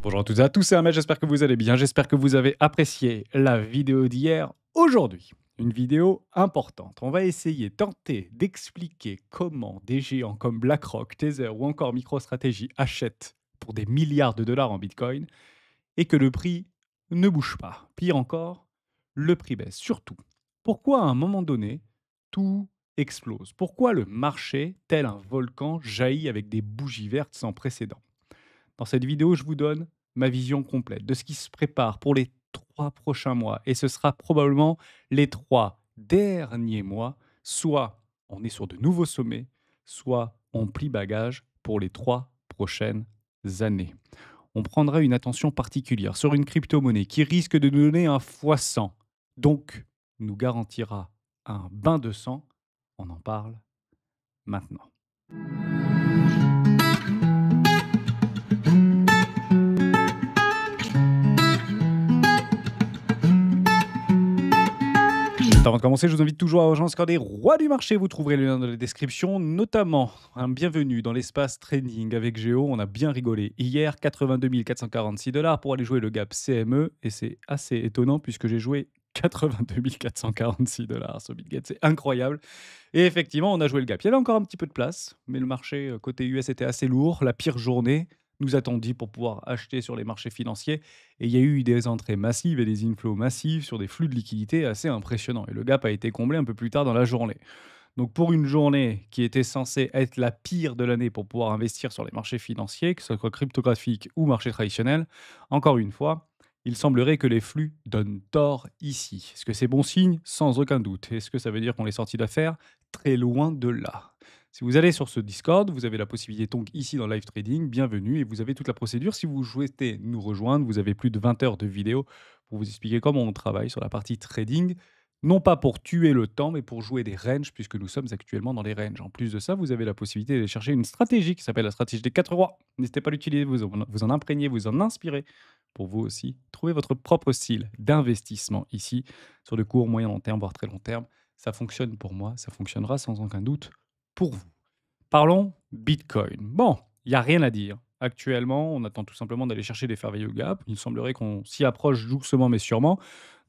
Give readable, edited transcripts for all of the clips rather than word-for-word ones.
Bonjour à toutes et à tous, c'est Ahmed, j'espère que vous allez bien, j'espère que vous avez apprécié la vidéo d'hier. Aujourd'hui, une vidéo importante. On va essayer, tenter d'expliquer comment des géants comme BlackRock, Tether ou encore MicroStrategy achètent pour des milliards de dollars en Bitcoin et que le prix ne bouge pas. Pire encore, le prix baisse. Surtout, pourquoi à un moment donné, tout explose? Pourquoi le marché, tel un volcan, jaillit avec des bougies vertes sans précédent? Dans cette vidéo, je vous donne ma vision complète de ce qui se prépare pour les 3 prochains mois et ce sera probablement les 3 derniers mois, soit on est sur de nouveaux sommets, soit on plie bagage pour les 3 prochaines années. On prendra une attention particulière sur une crypto-monnaie qui risque de nous donner un fois 100, donc nous garantira un bain de sang. On en parle maintenant. Avant de commencer, je vous invite toujours à rejoindre le Score des rois du marché. Vous trouverez le lien dans la description, notamment un bienvenue dans l'espace trading avec Géo. On a bien rigolé. Hier, 82 446 dollars pour aller jouer le gap CME. Et c'est assez étonnant puisque j'ai joué 82 446 dollars sur BitGet. C'est incroyable. Et effectivement, on a joué le gap. Il y avait encore un petit peu de place, mais le marché côté US était assez lourd. La pire journée nous attendit pour pouvoir acheter sur les marchés financiers. Et il y a eu des entrées massives et des inflows massifs sur des flux de liquidités assez impressionnants. Et le gap a été comblé un peu plus tard dans la journée. Donc pour une journée qui était censée être la pire de l'année pour pouvoir investir sur les marchés financiers, que ce soit cryptographique ou marché traditionnel, encore une fois, il semblerait que les flux donnent tort ici. Est-ce que c'est bon signe? Sans aucun doute. Est-ce que ça veut dire qu'on est sorti d'affaires? Très loin de là. Si vous allez sur ce Discord, vous avez la possibilité donc ici dans Live Trading, bienvenue, et vous avez toute la procédure. Si vous souhaitez nous rejoindre, vous avez plus de 20 heures de vidéos pour vous expliquer comment on travaille sur la partie trading, non pas pour tuer le temps, mais pour jouer des ranges, puisque nous sommes actuellement dans les ranges. En plus de ça, vous avez la possibilité d'aller chercher une stratégie qui s'appelle la stratégie des 4 rois. N'hésitez pas à l'utiliser, vous en imprégnez, vous en inspirez, pour vous aussi trouver votre propre style d'investissement ici, sur le court, moyen, long terme, voire très long terme. Ça fonctionne pour moi, ça fonctionnera sans aucun doute pour vous. Parlons Bitcoin. Bon, il y a rien à dire. Actuellement, on attend tout simplement d'aller chercher des fair value gap. Il semblerait qu'on s'y approche doucement mais sûrement.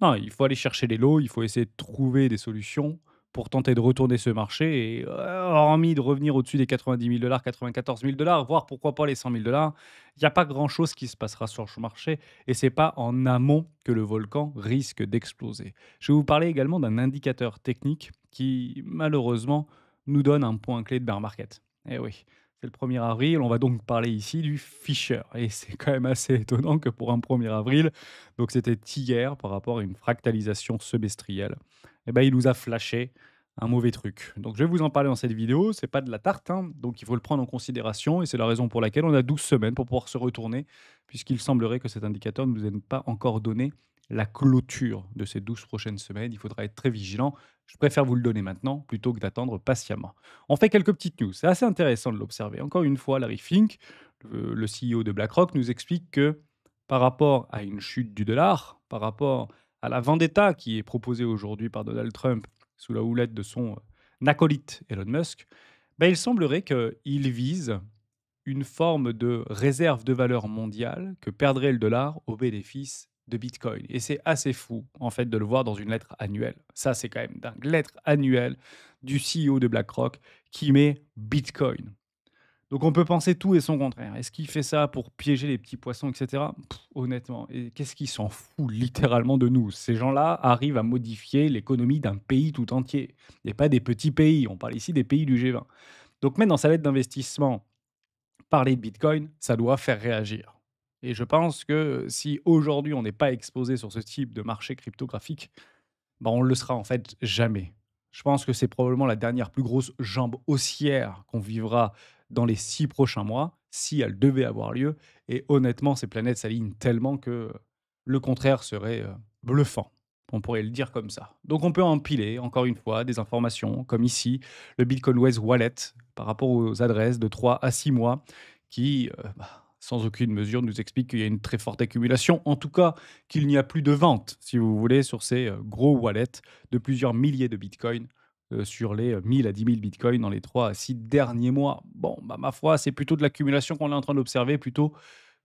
Non, il faut aller chercher les lots, il faut essayer de trouver des solutions pour tenter de retourner ce marché et hormis de revenir au-dessus des 90 000 $, 94 000 $, voire pourquoi pas les 100 000 $, il n'y a pas grand-chose qui se passera sur ce marché et c'est pas en amont que le volcan risque d'exploser. Je vais vous parler également d'un indicateur technique qui, malheureusement, nous donne un point clé de bear market. Eh oui, c'est le 1er avril, on va donc parler ici du Fisher. Et c'est quand même assez étonnant que pour un 1er avril, donc c'était hier par rapport à une fractalisation semestrielle, eh ben, il nous a flashé un mauvais truc. Donc je vais vous en parler dans cette vidéo, c'est pas de la tarte, hein, donc il faut le prendre en considération et c'est la raison pour laquelle on a 12 semaines pour pouvoir se retourner, puisqu'il semblerait que cet indicateur ne nous ait pas encore donné la clôture de ces 12 prochaines semaines. Il faudra être très vigilant. Je préfère vous le donner maintenant plutôt que d'attendre patiemment. On fait quelques petites news. C'est assez intéressant de l'observer. Encore une fois, Larry Fink, le CEO de BlackRock, nous explique que par rapport à une chute du dollar, par rapport à la vendetta qui est proposée aujourd'hui par Donald Trump sous la houlette de son acolyte Elon Musk, ben, il semblerait qu'il vise une forme de réserve de valeur mondiale que perdrait le dollar au bénéfice de Bitcoin. Et c'est assez fou, en fait, de le voir dans une lettre annuelle. Ça, c'est quand même dingue. Lettre annuelle du CEO de BlackRock qui met Bitcoin. Donc on peut penser tout et son contraire. Est-ce qu'il fait ça pour piéger les petits poissons, etc. Honnêtement, et qu'est-ce qu'il s'en fout littéralement de nous? Ces gens-là arrivent à modifier l'économie d'un pays tout entier. Et pas des petits pays, on parle ici des pays du G20. Donc même dans sa lettre d'investissement, parler de Bitcoin, ça doit faire réagir. Et je pense que si aujourd'hui on n'est pas exposé sur ce type de marché cryptographique, bah, on ne le sera en fait jamais. Je pense que c'est probablement la dernière plus grosse jambe haussière qu'on vivra dans les 6 prochains mois, si elle devait avoir lieu. Et honnêtement, ces planètes s'alignent tellement que le contraire serait bluffant. On pourrait le dire comme ça. Donc on peut empiler, encore une fois, des informations, comme ici, le Bitcoin West Wallet, par rapport aux adresses de 3 à 6 mois, qui, sans aucune mesure, nous explique qu'il y a une très forte accumulation. En tout cas, qu'il n'y a plus de vente, si vous voulez, sur ces gros wallets de plusieurs milliers de bitcoins sur les 1000 à 10 000 bitcoins dans les 3 à 6 derniers mois. Bon, bah, ma foi, c'est plutôt de l'accumulation qu'on est en train d'observer plutôt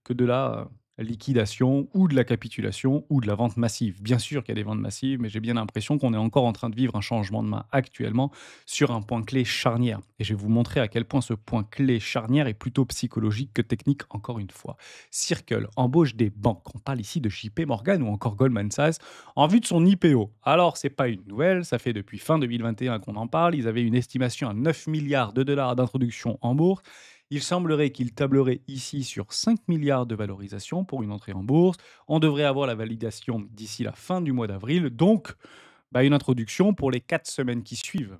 que de la liquidation ou de la capitulation ou de la vente massive. Bien sûr qu'il y a des ventes massives, mais j'ai bien l'impression qu'on est encore en train de vivre un changement de main actuellement sur un point clé charnière. Et je vais vous montrer à quel point ce point clé charnière est plutôt psychologique que technique, encore une fois. Circle embauche des banques. On parle ici de JP Morgan ou encore Goldman Sachs en vue de son IPO. Alors, c'est pas une nouvelle, ça fait depuis fin 2021 qu'on en parle. Ils avaient une estimation à 9 milliards de dollars d'introduction en bourse. Il semblerait qu'il tablerait ici sur 5 milliards de valorisation pour une entrée en bourse. On devrait avoir la validation d'ici la fin du mois d'avril, donc une introduction pour les 4 semaines qui suivent.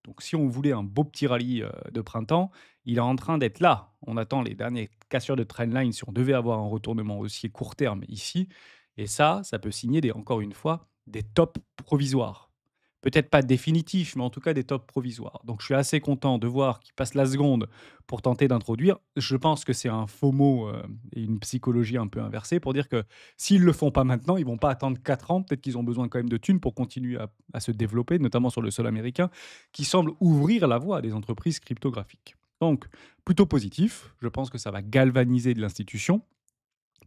Donc si on voulait un beau petit rallye de printemps, il est en train d'être là. On attend les dernières cassures de trendline si on devait avoir un retournement aussi court terme ici. Et ça peut signer encore une fois des tops provisoires. Peut-être pas définitifs, mais en tout cas des tops provisoires. Donc je suis assez content de voir qu'ils passent la seconde pour tenter d'introduire. Je pense que c'est un faux mot et une psychologie un peu inversée pour dire que s'ils ne le font pas maintenant, ils vont pas attendre 4 ans. Peut-être qu'ils ont besoin quand même de thunes pour continuer à se développer, notamment sur le sol américain, qui semble ouvrir la voie à des entreprises cryptographiques. Donc, plutôt positif. Je pense que ça va galvaniser de l'institution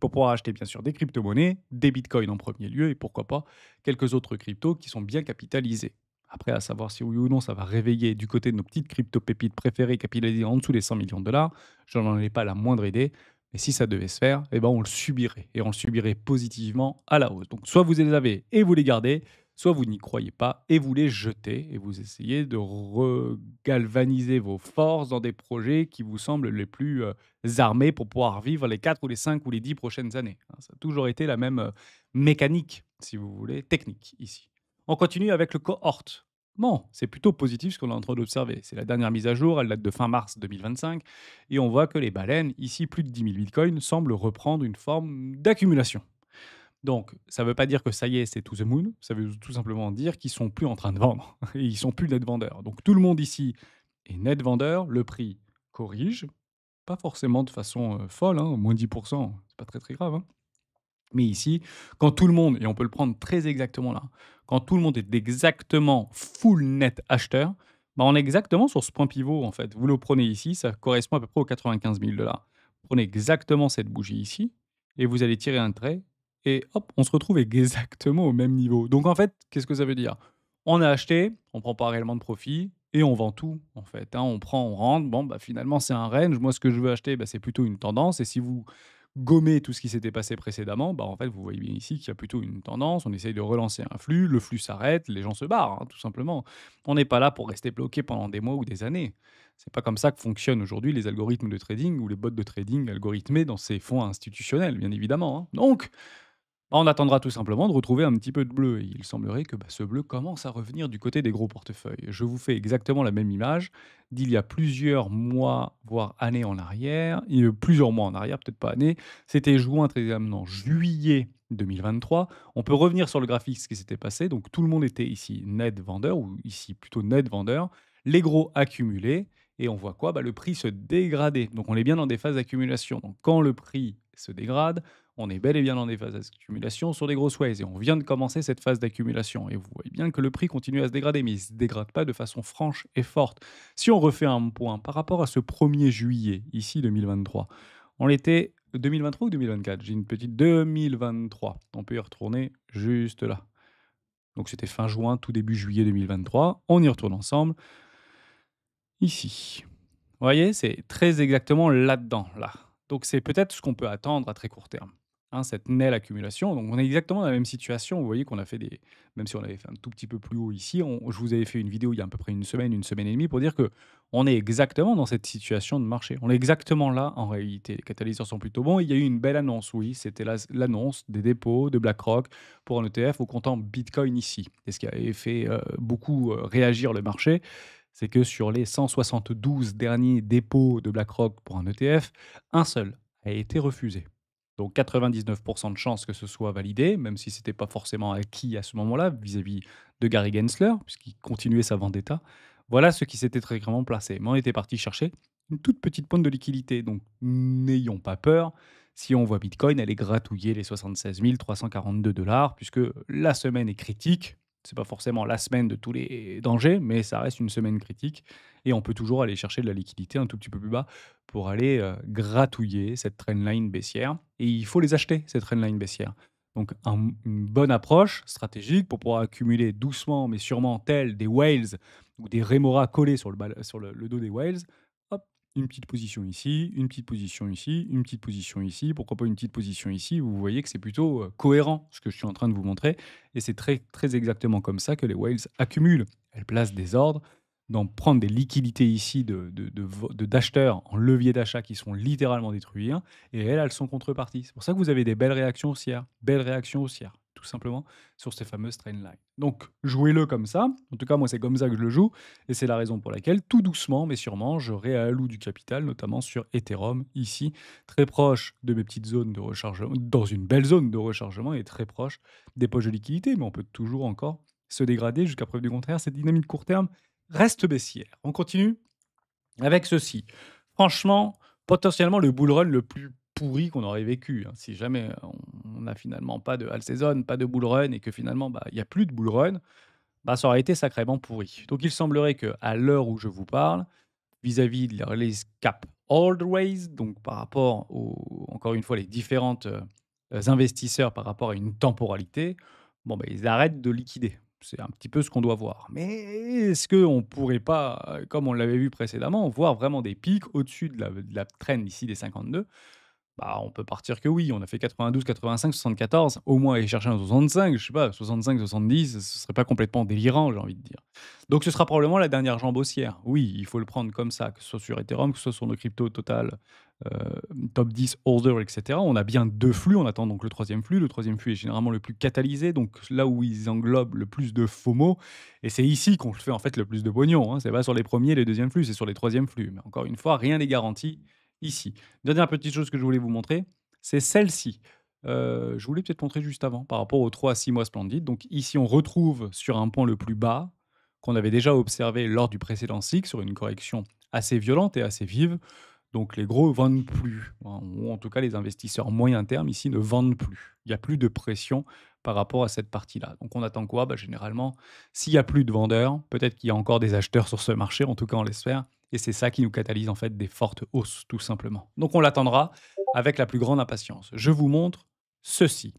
pour pouvoir acheter bien sûr des crypto-monnaies, des bitcoins en premier lieu et pourquoi pas quelques autres cryptos qui sont bien capitalisés. Après, à savoir si oui ou non ça va réveiller du côté de nos petites crypto-pépites préférées capitalisées en dessous des 100 millions de dollars, je n'en ai pas la moindre idée. Mais si ça devait se faire, eh ben on le subirait. Et on le subirait positivement à la hausse. Donc soit vous les avez et vous les gardez, soit vous n'y croyez pas et vous les jetez et vous essayez de regalvaniser vos forces dans des projets qui vous semblent les plus armés pour pouvoir vivre les 4 ou les 5 ou les 10 prochaines années. Hein. Ça a toujours été la même mécanique, si vous voulez, technique ici. On continue avec le cohort. Bon, c'est plutôt positif ce qu'on est en train d'observer. C'est la dernière mise à jour, elle date de fin mars 2025, et on voit que les baleines, ici plus de 10 000 bitcoins, semblent reprendre une forme d'accumulation. Donc, ça ne veut pas dire que ça y est, c'est to the moon, ça veut tout simplement dire qu'ils sont plus en train de vendre, et ils sont plus net vendeurs. Donc tout le monde ici est net vendeur, le prix corrige, pas forcément de façon folle, hein, moins 10%, c'est pas très très grave, hein. Mais ici, quand tout le monde, et on peut le prendre très exactement là, quand tout le monde est exactement full net acheteur, on est exactement sur ce point pivot en fait. Vous le prenez ici, ça correspond à peu près aux 95 000 dollars. Prenez exactement cette bougie ici, et vous allez tirer un trait, et hop, on se retrouve exactement au même niveau. Donc en fait, qu'est-ce que ça veut dire? On a acheté, on prend pas réellement de profit, et on vend tout en fait, hein. On prend, on rentre, bon finalement c'est un range, moi ce que je veux acheter, c'est plutôt une tendance, et si vous gommer tout ce qui s'était passé précédemment, en fait, vous voyez bien ici qu'il y a plutôt une tendance. On essaye de relancer un flux, le flux s'arrête, les gens se barrent, hein, tout simplement. On n'est pas là pour rester bloqué pendant des mois ou des années. C'est pas comme ça que fonctionnent aujourd'hui les algorithmes de trading ou les bots de trading algorithmés dans ces fonds institutionnels, bien évidemment, hein. Donc, on attendra tout simplement de retrouver un petit peu de bleu et il semblerait que ce bleu commence à revenir du côté des gros portefeuilles. Je vous fais exactement la même image d'il y a plusieurs mois, voire années en arrière, et plusieurs mois en arrière, peut-être pas années. C'était juin, très exactement juillet 2023. On peut revenir sur le graphique, ce qui s'était passé. Donc tout le monde était ici net vendeur, ou ici plutôt net vendeur. Les gros accumulaient, et on voit quoi? Le prix se dégradait. Donc on est bien dans des phases d'accumulation. Donc quand le prix se dégrade, on est bel et bien dans des phases d'accumulation sur des grosses waves et on vient de commencer cette phase d'accumulation. Et vous voyez bien que le prix continue à se dégrader, mais il ne se dégrade pas de façon franche et forte. Si on refait un point par rapport à ce 1er juillet, ici 2023, on était 2023 ou 2024? J'ai une petite 2023. On peut y retourner juste là. Donc c'était fin juin, tout début juillet 2023. On y retourne ensemble. Ici. Vous voyez, c'est très exactement là-dedans, là. Donc c'est peut-être ce qu'on peut attendre à très court terme, hein, cette nelle accumulation. Donc on est exactement dans la même situation. Vous voyez qu'on a fait des, même si on avait fait un tout petit peu plus haut ici, je vous avais fait une vidéo il y a à peu près une semaine et demie pour dire que on est exactement dans cette situation de marché. On est exactement là en réalité. Les catalyseurs sont plutôt bons. Il y a eu une belle annonce, oui, c'était l'annonce des dépôts de BlackRock pour un ETF au comptant Bitcoin ici. Et ce qui avait fait beaucoup réagir le marché, c'est que sur les 172 derniers dépôts de BlackRock pour un ETF, un seul a été refusé. Donc 99% de chances que ce soit validé, même si ce n'était pas forcément acquis à ce moment-là vis-à-vis de Gary Gensler, puisqu'il continuait sa vendetta. Voilà ce qui s'était très clairement placé. Mais on était parti chercher une toute petite pointe de liquidité. Donc n'ayons pas peur. Si on voit Bitcoin, elle est gratouiller les 76 342 dollars, puisque la semaine est critique. C'est pas forcément la semaine de tous les dangers, mais ça reste une semaine critique et on peut toujours aller chercher de la liquidité un tout petit peu plus bas pour aller, gratouiller cette trendline baissière et il faut les acheter, ces trendlines baissières. Donc une bonne approche stratégique pour pouvoir accumuler doucement mais sûrement tel des whales ou des rémoras collés sur le dos des whales. Hop, une petite position ici, une petite position ici, une petite position ici, pourquoi pas une petite position ici. Vous voyez que c'est plutôt, cohérent ce que je suis en train de vous montrer et c'est très, très exactement comme ça que les whales accumulent. Elles placent des ordres, d'en prendre des liquidités ici d'acheteurs en levier d'achat qui sont littéralement détruits, hein, et elles sont contreparties. C'est pour ça que vous avez des belles réactions haussières, tout simplement, sur ces fameuses trend lines. Donc, jouez-le comme ça. En tout cas, moi, c'est comme ça que je le joue. Et c'est la raison pour laquelle, tout doucement, mais sûrement, je réalloue du capital, notamment sur Ethereum, ici, très proche de mes petites zones de rechargement, dans une belle zone de rechargement et très proche des poches de liquidité. Mais on peut toujours encore se dégrader jusqu'à preuve du contraire. Cette dynamique court terme reste baissière. On continue avec ceci. Franchement, potentiellement le bull run le plus pourri qu'on aurait vécu, hein. Si jamais on n'a finalement pas de all season, pas de bull run et que finalement, bah, il y a plus de bull run, bah, ça aurait été sacrément pourri. Donc il semblerait qu'à l'heure où je vous parle, vis-à-vis de la release cap old raise, donc par rapport aux, encore une fois, les différentes investisseurs par rapport à une temporalité, bon, bah, ils arrêtent de liquider. C'est un petit peu ce qu'on doit voir. Mais est-ce qu'on ne pourrait pas, comme on l'avait vu précédemment, voir vraiment des pics au-dessus de la trend ici des 52? Bah, on peut partir que oui, on a fait 92, 85, 74, au moins aller chercher un 65, je sais pas, 65, 70, ce serait pas complètement délirant, j'ai envie de dire. Donc ce sera probablement la dernière jambe haussière. Oui, il faut le prendre comme ça, que ce soit sur Ethereum, que ce soit sur nos cryptos total, top 10 holder, etc. On a bien 2 flux, on attend donc le troisième flux. Le troisième flux est généralement le plus catalysé, donc là où ils englobent le plus de FOMO, et c'est ici qu'on fait en fait le plus de pognon, hein. C'est pas sur les premiers, les deuxièmes flux, c'est sur les troisièmes flux. Mais encore une fois, rien n'est garanti ici. Dernière petite chose que je voulais vous montrer, c'est celle-ci. Je voulais peut-être montrer juste avant, par rapport aux 3 à 6 mois splendides. Donc ici, on retrouve sur un point le plus bas, qu'on avait déjà observé lors du précédent cycle, sur une correction assez violente et assez vive. Donc les gros vendent plus, hein, ou en tout cas les investisseurs moyen terme ici ne vendent plus. Il n'y a plus de pression par rapport à cette partie-là. Donc on attend quoi? Bah, généralement, s'il y a plus de vendeurs, peut-être qu'il y a encore des acheteurs sur ce marché, en tout cas on l'espère, et c'est ça qui nous catalyse en fait des fortes hausses, tout simplement. Donc on l'attendra avec la plus grande impatience. Je vous montre ceci.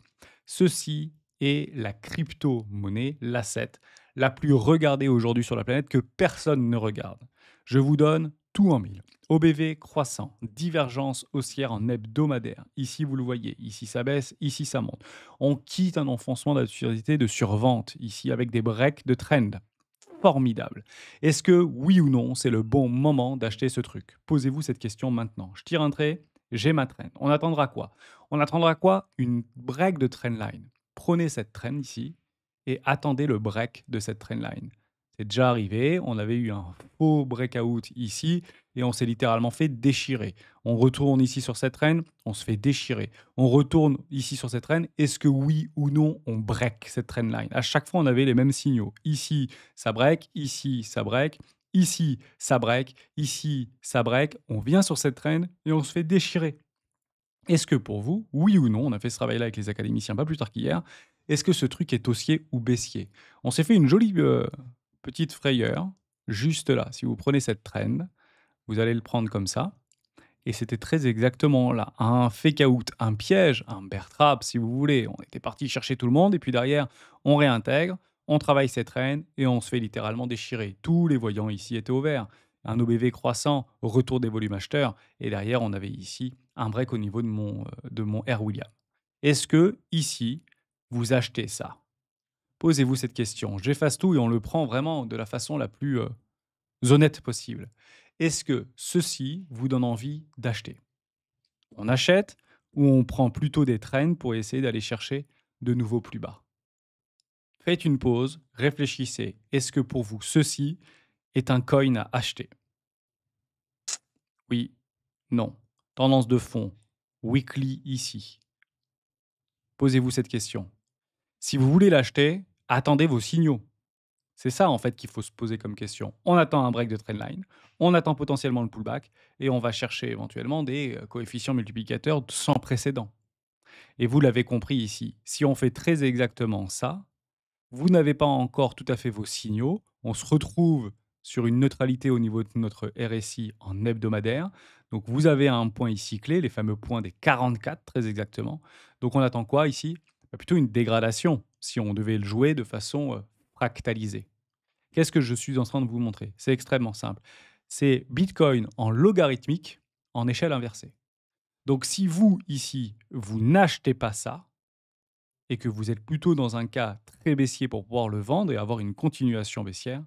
Ceci est la crypto-monnaie, l'asset, la plus regardée aujourd'hui sur la planète que personne ne regarde. Je vous donne tout en mille. OBV croissant, divergence haussière en hebdomadaire. Ici, vous le voyez, ici ça baisse, ici ça monte. On quitte un enfoncement d'absurdité de survente, ici avec des breaks de trend. Formidable. Est-ce que, oui ou non, c'est le bon moment d'acheter ce truc? Posez-vous cette question maintenant. Je tire un trait, j'ai ma trend. On attendra quoi? On attendra quoi? Une break de trendline. Prenez cette trend ici et attendez le break de cette trendline. C'est déjà arrivé, on avait eu un faux breakout ici et on s'est littéralement fait déchirer. On retourne ici sur cette trend, on se fait déchirer. On retourne ici sur cette trend, est-ce que oui ou non on break cette trendline? À chaque fois, on avait les mêmes signaux. Ici, ça break, ici, ça break, ici, ça break, ici, ça break. On vient sur cette trend et on se fait déchirer. Est-ce que pour vous, oui ou non, on a fait ce travail-là avec les académiciens pas plus tard qu'hier, est-ce que ce truc est haussier ou baissier? On s'est fait une jolie petite frayeur, juste là. Si vous prenez cette trend, vous allez le prendre comme ça. Et c'était très exactement là, un fake out, un piège, un bear trap si vous voulez. On était parti chercher tout le monde et puis derrière, on réintègre, on travaille cette reine et on se fait littéralement déchirer. Tous les voyants ici étaient au vert. Un OBV croissant, retour des volumes acheteurs et derrière, on avait ici un break au niveau de mon R William. Est-ce que ici, vous achetez ça? Posez-vous cette question. J'efface tout et on le prend vraiment de la façon la plus honnête possible. Est-ce que ceci vous donne envie d'acheter? On achète ou on prend plutôt des trends pour essayer d'aller chercher de nouveaux plus bas? Faites une pause, réfléchissez. Est-ce que pour vous, ceci est un coin à acheter? Oui, non. Tendance de fond, weekly ici. Posez-vous cette question. Si vous voulez l'acheter, attendez vos signaux. C'est ça, en fait, qu'il faut se poser comme question. On attend un break de trendline, on attend potentiellement le pullback et on va chercher éventuellement des coefficients multiplicateurs sans précédent. Et vous l'avez compris ici, si on fait très exactement ça, Vous n'avez pas encore tout à fait vos signaux. On se retrouve sur une neutralité au niveau de notre RSI en hebdomadaire. Donc vous avez un point ici clé, les fameux points des 44 très exactement. Donc on attend quoi ici? Bah, plutôt une dégradation si on devait le jouer de façon fractalisée. Qu'est-ce que je suis en train de vous montrer? C'est extrêmement simple. C'est Bitcoin en logarithmique en échelle inversée. Donc si vous, ici, vous n'achetez pas ça, et que vous êtes plutôt dans un cas très baissier pour pouvoir le vendre et avoir une continuation baissière,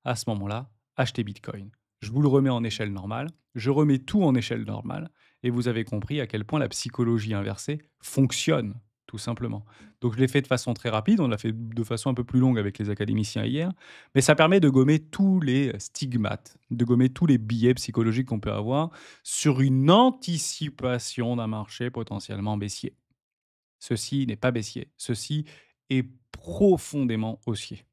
à ce moment-là, achetez Bitcoin. Je vous le remets en échelle normale, je remets tout en échelle normale, et vous avez compris à quel point la psychologie inversée fonctionne, tout simplement. Donc je l'ai fait de façon très rapide, on l'a fait de façon un peu plus longue avec les académiciens hier, mais ça permet de gommer tous les stigmates, de gommer tous les biais psychologiques qu'on peut avoir sur une anticipation d'un marché potentiellement baissier. Ceci n'est pas baissier, ceci est profondément haussier.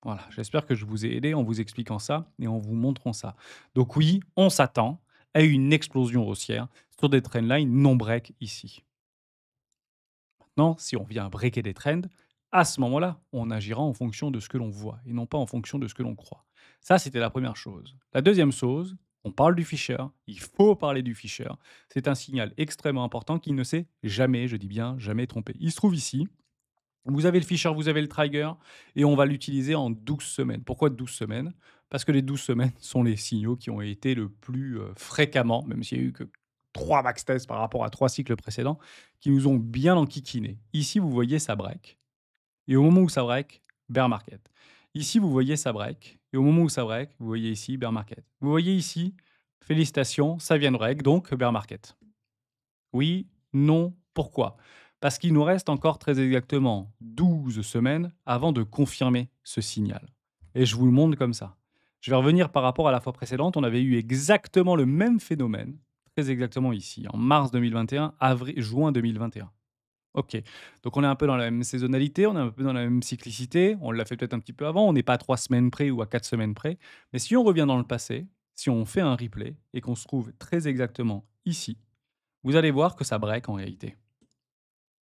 Voilà, j'espère que je vous ai aidé en vous expliquant ça et en vous montrant ça. Donc oui, on s'attend à une explosion haussière sur des trendlines non break ici. Maintenant, si on vient breaker des trends, à ce moment-là, on agira en fonction de ce que l'on voit et non pas en fonction de ce que l'on croit. Ça, c'était la première chose. La deuxième chose, on parle du Fisher, il faut parler du Fisher. C'est un signal extrêmement important qui ne s'est jamais, je dis bien jamais trompé. Il se trouve ici, vous avez le Fisher, vous avez le Trigger, et on va l'utiliser en 12 semaines. Pourquoi 12 semaines? Parce que les 12 semaines sont les signaux qui ont été le plus fréquemment, même s'il y a eu que 3 backtests par rapport à 3 cycles précédents, qui nous ont bien enquiquinés. Ici, vous voyez ça break, et au moment où ça break, bear market. Ici, vous voyez ça break, et au moment où ça break, vous voyez ici bear market. Vous voyez ici, félicitations, ça vient de break, donc bear market. Oui, non, pourquoi? Parce qu'il nous reste encore très exactement 12 semaines avant de confirmer ce signal. Et je vous le montre comme ça. Je vais revenir par rapport à la fois précédente. On avait eu exactement le même phénomène, très exactement ici, en mars 2021, juin 2021. Ok, donc on est un peu dans la même saisonnalité, on est un peu dans la même cyclicité, on l'a fait peut-être un petit peu avant, on n'est pas à 3 semaines près ou à 4 semaines près, mais si on revient dans le passé, si on fait un replay et qu'on se trouve très exactement ici, vous allez voir que ça break en réalité.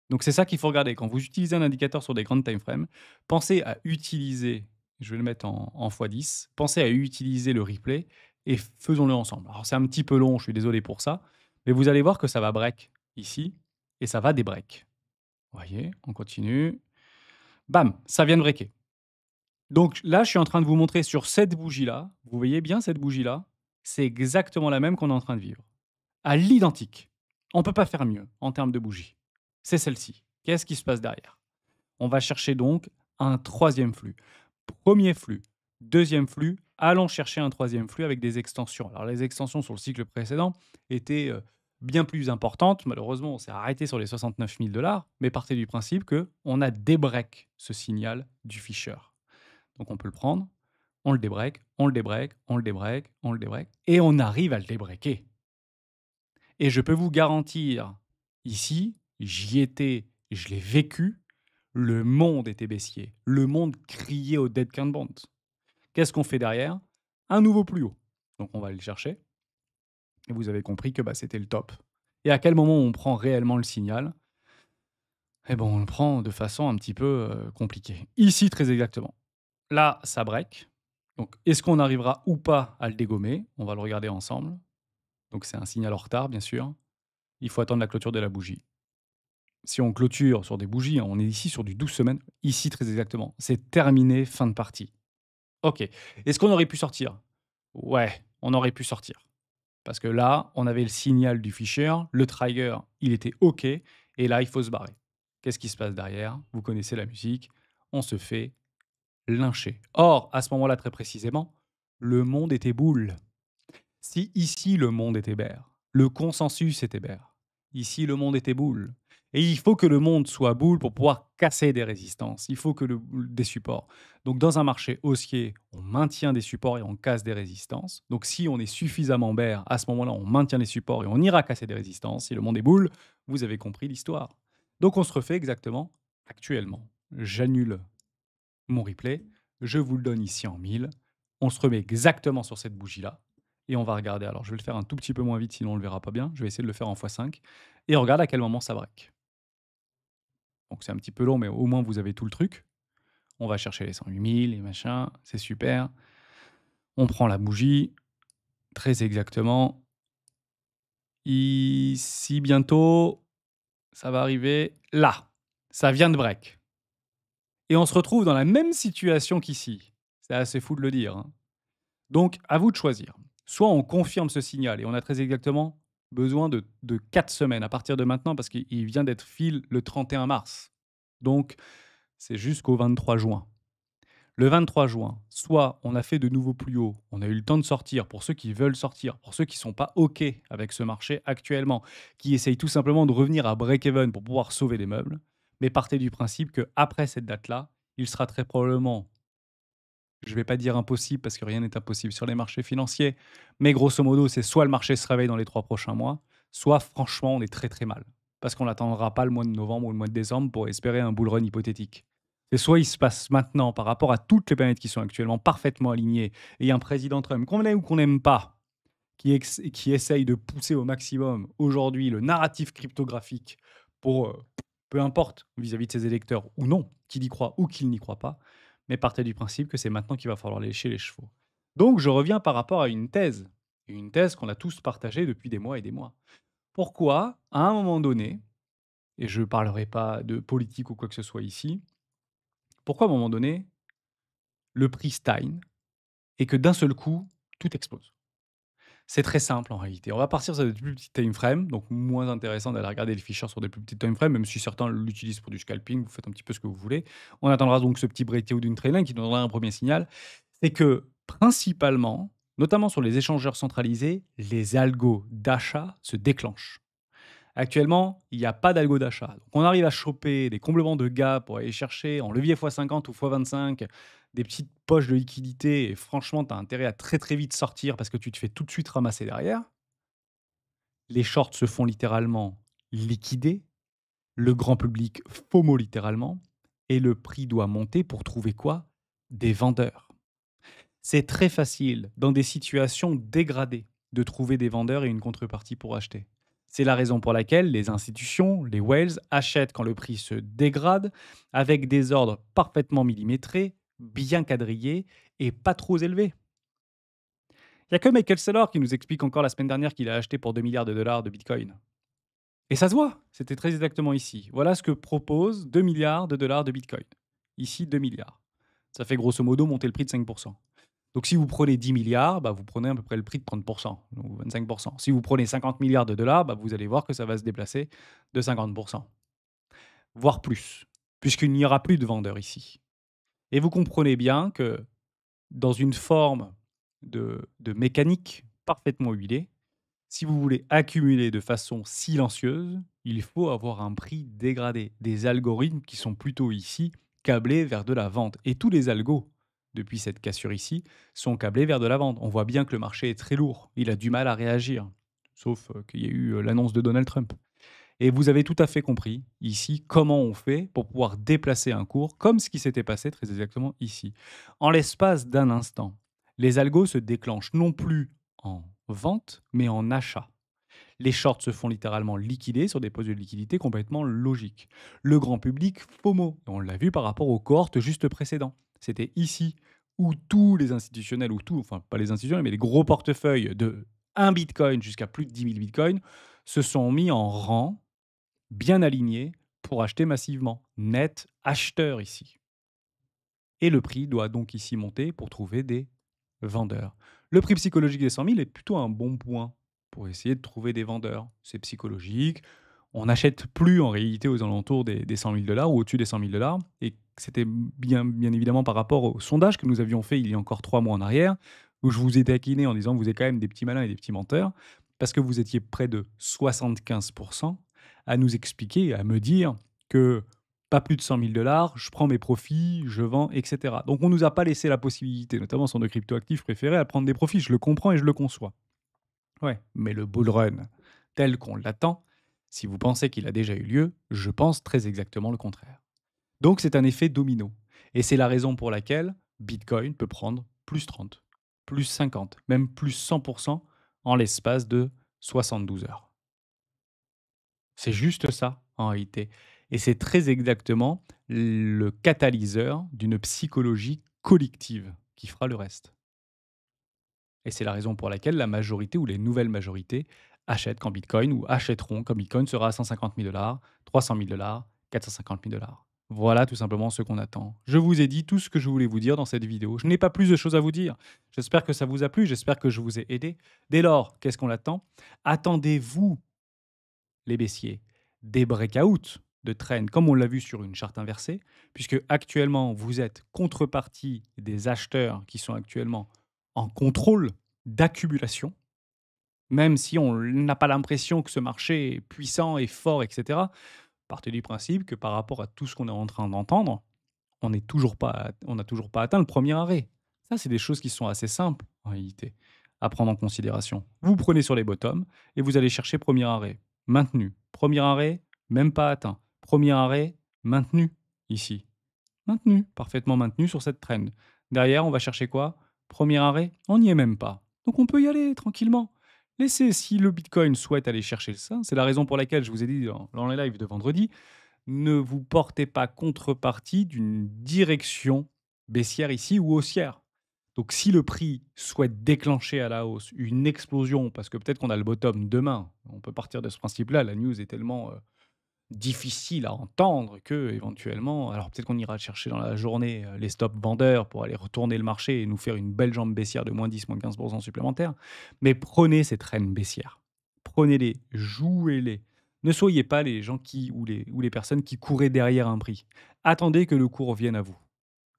Donc c'est ça qu'il faut regarder. Quand vous utilisez un indicateur sur des grandes time frames, pensez à utiliser, je vais le mettre en x10, pensez à utiliser le replay et faisons-le ensemble. Alors c'est un petit peu long, je suis désolé pour ça, mais vous allez voir que ça va break ici et ça va débreak. Vous voyez, on continue. Bam, ça vient de breaker. Donc là, je suis en train de vous montrer sur cette bougie-là, vous voyez bien cette bougie-là, c'est exactement la même qu'on est en train de vivre. À l'identique. On ne peut pas faire mieux en termes de bougie. C'est celle-ci. Qu'est-ce qui se passe derrière? On va chercher donc un troisième flux. Premier flux, deuxième flux, allons chercher un troisième flux avec des extensions. Alors les extensions sur le cycle précédent étaient bien plus importantes. Malheureusement, on s'est arrêté sur les 69 000 $, mais partez du principe qu'on a débreak ce signal du Fisher. Donc on peut le prendre, on le débreak, on le débreak, on le débreak, on le débreak, et on arrive à le débreaker. Et je peux vous garantir, ici, j'y étais, je l'ai vécu, le monde était baissier. Le monde criait au dead can bond. Qu'est-ce qu'on fait derrière? Un nouveau plus haut. Donc on va aller le chercher. Et vous avez compris que bah, c'était le top. Et à quel moment on prend réellement le signal? Eh ben, on le prend de façon un petit peu compliquée. Ici, très exactement. Là, ça break. Donc, est-ce qu'on arrivera ou pas à le dégommer? On va le regarder ensemble. Donc, c'est un signal en retard, bien sûr. Il faut attendre la clôture de la bougie. Si on clôture sur des bougies, hein, on est ici sur du 12 semaines, ici très exactement. C'est terminé, fin de partie. OK. Est-ce qu'on aurait pu sortir? Ouais, on aurait pu sortir. Parce que là, on avait le signal du Fisher, le trigger, il était OK, et là, il faut se barrer. Qu'est-ce qui se passe derrière? Vous connaissez la musique, on se fait lyncher. Or, à ce moment-là, très précisément, le monde était boule. Si ici le monde était bear, le consensus était bear. Ici le monde était boule. Et il faut que le monde soit boule pour pouvoir casser des résistances. Il faut que des supports. Donc dans un marché haussier, on maintient des supports et on casse des résistances. Donc si on est suffisamment bear, à ce moment-là, on maintient les supports et on ira casser des résistances. Si le monde est boule, vous avez compris l'histoire. Donc on se refait exactement actuellement. J'annule mon replay, je vous le donne ici en 1000. On se remet exactement sur cette bougie-là et on va regarder. Alors, je vais le faire un tout petit peu moins vite, sinon on ne le verra pas bien. Je vais essayer de le faire en x5 et on regarde à quel moment ça break. Donc, c'est un petit peu long, mais au moins vous avez tout le truc. On va chercher les 108 000, les machins, c'est super. On prend la bougie, très exactement. Ici, bientôt, ça va arriver là. Ça vient de break. Et on se retrouve dans la même situation qu'ici. C'est assez fou de le dire, hein. Donc, à vous de choisir. Soit on confirme ce signal et on a très exactement besoin de 4 semaines à partir de maintenant parce qu'il vient d'être fil le 31 mars. Donc, c'est jusqu'au 23 juin. Le 23 juin, soit on a fait de nouveaux plus hauts, on a eu le temps de sortir pour ceux qui veulent sortir, pour ceux qui ne sont pas OK avec ce marché actuellement, qui essayent tout simplement de revenir à break-even pour pouvoir sauver les meubles. Mais partez du principe qu'après cette date-là, il sera très probablement, je ne vais pas dire impossible parce que rien n'est impossible sur les marchés financiers, mais grosso modo, c'est soit le marché se réveille dans les 3 prochains mois, soit franchement, on est très très mal. Parce qu'on n'attendra pas le mois de novembre ou le mois de décembre pour espérer un bull run hypothétique. C'est soit il se passe maintenant par rapport à toutes les planètes qui sont actuellement parfaitement alignées, et il y a un président Trump, qu'on aime ou qu'on n'aime pas, qui essaye de pousser au maximum aujourd'hui le narratif cryptographique pour, peu importe, vis-à-vis de ses électeurs ou non, qu'il y croit ou qu'il n'y croit pas, mais partez du principe que c'est maintenant qu'il va falloir lécher les chevaux. Donc je reviens par rapport à une thèse qu'on a tous partagée depuis des mois et des mois. Pourquoi, à un moment donné, et je ne parlerai pas de politique ou quoi que ce soit ici, pourquoi à un moment donné, le prix stagne et que d'un seul coup, tout explose? C'est très simple en réalité. On va partir sur des plus petits time frames, donc moins intéressant d'aller regarder les ficheurs sur des plus petits time frames, même si certains l'utilisent pour du scalping, vous faites un petit peu ce que vous voulez. On attendra donc ce petit breakout d'une trendline qui nous donnera un premier signal. C'est que principalement, notamment sur les échangeurs centralisés, les algos d'achat se déclenchent. Actuellement, il n'y a pas d'algo d'achat. Donc on arrive à choper des comblements de gap pour aller chercher en levier x50 ou x25 des petites poches de liquidité et franchement, tu as intérêt à très, très vite sortir parce que tu te fais tout de suite ramasser derrière. Les shorts se font littéralement liquider, le grand public FOMO littéralement et le prix doit monter pour trouver quoi? Des vendeurs. C'est très facile, dans des situations dégradées, de trouver des vendeurs et une contrepartie pour acheter. C'est la raison pour laquelle les institutions, les whales, achètent quand le prix se dégrade, avec des ordres parfaitement millimétrés, bien quadrillés et pas trop élevés. Il n'y a que Michael Saylor qui nous explique encore la semaine dernière qu'il a acheté pour 2 milliards de dollars de Bitcoin. Et ça se voit, c'était très exactement ici. Voilà ce que propose 2 milliards de dollars de Bitcoin. Ici, 2 milliards. Ça fait grosso modo monter le prix de 5%. Donc si vous prenez 10 milliards, bah, vous prenez à peu près le prix de 30%, ou 25%. Si vous prenez 50 milliards de dollars, bah, vous allez voir que ça va se déplacer de 50%, voire plus, puisqu'il n'y aura plus de vendeurs ici. Et vous comprenez bien que dans une forme de mécanique parfaitement huilée, si vous voulez accumuler de façon silencieuse, il faut avoir un prix dégradé, des algorithmes qui sont plutôt ici câblés vers de la vente. Et tous les algos, depuis cette cassure ici, sont câblés vers de la vente. On voit bien que le marché est très lourd, il a du mal à réagir, sauf qu'il y a eu l'annonce de Donald Trump. Et vous avez tout à fait compris ici comment on fait pour pouvoir déplacer un cours, comme ce qui s'était passé très exactement ici. En l'espace d'un instant, les algos se déclenchent non plus en vente, mais en achat. Les shorts se font littéralement liquider sur des postes de liquidité complètement logiques. Le grand public FOMO, on l'a vu par rapport aux cohortes juste précédents. C'était ici où tous les institutionnels, ou tout, enfin pas les institutionnels, mais les gros portefeuilles de 1 Bitcoin jusqu'à plus de 10 000 Bitcoins se sont mis en rang, bien alignés, pour acheter massivement. Net acheteur ici. Et le prix doit donc ici monter pour trouver des vendeurs. Le prix psychologique des 100 000 est plutôt un bon point pour essayer de trouver des vendeurs. C'est psychologique. On n'achète plus en réalité aux alentours des 100 000 dollars ou au-dessus des 100 000 dollars. Et c'était bien évidemment par rapport au sondage que nous avions fait il y a encore 3 mois en arrière, où je vous ai taquiné en disant vous êtes quand même des petits malins et des petits menteurs, parce que vous étiez près de 75% à nous expliquer, à me dire que pas plus de 100 000 dollars, je prends mes profits, je vends, etc. Donc on ne nous a pas laissé la possibilité, notamment sur nos cryptoactifs préférés, à prendre des profits. Je le comprends et je le conçois. Ouais, mais le bull run, tel qu'on l'attend, si vous pensez qu'il a déjà eu lieu, je pense très exactement le contraire. Donc c'est un effet domino. Et c'est la raison pour laquelle Bitcoin peut prendre plus 30, plus 50, même plus 100% en l'espace de 72 heures. C'est juste ça, en réalité. Et c'est très exactement le catalyseur d'une psychologie collective qui fera le reste. Et c'est la raison pour laquelle la majorité ou les nouvelles majorités achètent quand Bitcoin ou achèteront quand Bitcoin sera à 150 000 $, 300 000 $, 450 000 $. Voilà tout simplement ce qu'on attend. Je vous ai dit tout ce que je voulais vous dire dans cette vidéo. Je n'ai pas plus de choses à vous dire. J'espère que ça vous a plu, j'espère que je vous ai aidé. Dès lors, qu'est-ce qu'on attend? Attendez-vous, les baissiers, des breakouts de trend, comme on l'a vu sur une charte inversée, puisque actuellement, vous êtes contrepartie des acheteurs qui sont actuellement en contrôle d'accumulation, même si on n'a pas l'impression que ce marché est puissant et fort, etc. Partez du principe que par rapport à tout ce qu'on est en train d'entendre, on n'a toujours pas atteint le premier arrêt. Ça, c'est des choses qui sont assez simples, en réalité, à prendre en considération. Vous prenez sur les bottoms et vous allez chercher premier arrêt, maintenu. Premier arrêt, même pas atteint. Premier arrêt, maintenu, ici. Maintenu, parfaitement maintenu sur cette trend. Derrière, on va chercher quoi? Premier arrêt, on n'y est même pas. Donc on peut y aller tranquillement. Laissez, si le Bitcoin souhaite aller chercher ça, c'est la raison pour laquelle je vous ai dit dans les lives de vendredi, ne vous portez pas contrepartie d'une direction baissière ici ou haussière. Donc si le prix souhaite déclencher à la hausse une explosion, parce que peut-être qu'on a le bottom demain, on peut partir de ce principe-là, la news est tellement difficile à entendre que éventuellement, alors peut-être qu'on ira chercher dans la journée les stops vendeurs pour aller retourner le marché et nous faire une belle jambe baissière de moins 10, moins 15% supplémentaires. Mais prenez ces traînes baissières. Prenez-les, jouez-les. Ne soyez pas les gens ou les personnes qui couraient derrière un prix. Attendez que le cours revienne à vous.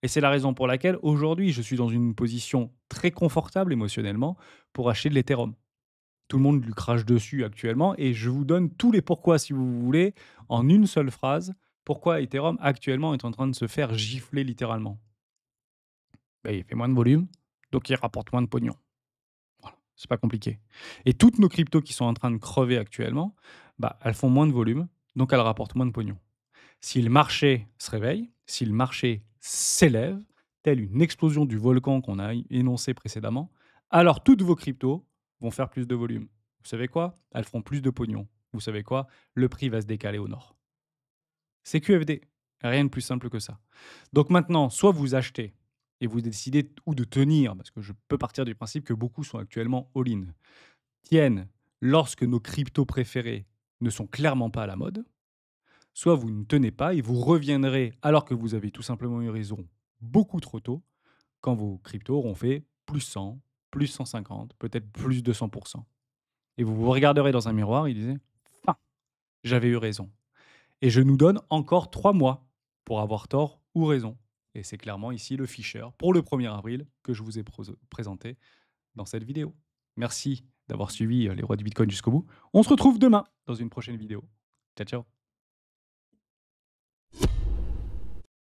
Et c'est la raison pour laquelle aujourd'hui je suis dans une position très confortable émotionnellement pour acheter de l'Ethereum. Tout le monde lui crache dessus actuellement et je vous donne tous les pourquoi, si vous voulez, en une seule phrase. Pourquoi Ethereum actuellement est en train de se faire gifler littéralement? Ben, il fait moins de volume, donc il rapporte moins de pognon. Voilà, c'est pas compliqué. Et toutes nos cryptos qui sont en train de crever actuellement, bah, elles font moins de volume, donc elles rapportent moins de pognon. Si le marché se réveille, si le marché s'élève, telle une explosion du volcan qu'on a énoncé précédemment, alors toutes vos cryptos vont faire plus de volume. Vous savez quoi? Elles feront plus de pognon. Vous savez quoi? Le prix va se décaler au nord. C'est QFD. Rien de plus simple que ça. Donc maintenant, soit vous achetez et vous décidez ou de tenir, parce que je peux partir du principe que beaucoup sont actuellement all-in, tiennent lorsque nos cryptos préférés ne sont clairement pas à la mode, soit vous ne tenez pas et vous reviendrez alors que vous avez tout simplement eu raison beaucoup trop tôt, quand vos cryptos auront fait plus 100, plus 150, peut-être plus 200%. Et vous vous regarderez dans un miroir et disiez: «Ah, j'avais eu raison». Et je nous donne encore 3 mois pour avoir tort ou raison. Et c'est clairement ici le Fisher pour le 1er avril que je vous ai présenté dans cette vidéo. Merci d'avoir suivi les rois du Bitcoin jusqu'au bout. On se retrouve demain dans une prochaine vidéo. Ciao, ciao.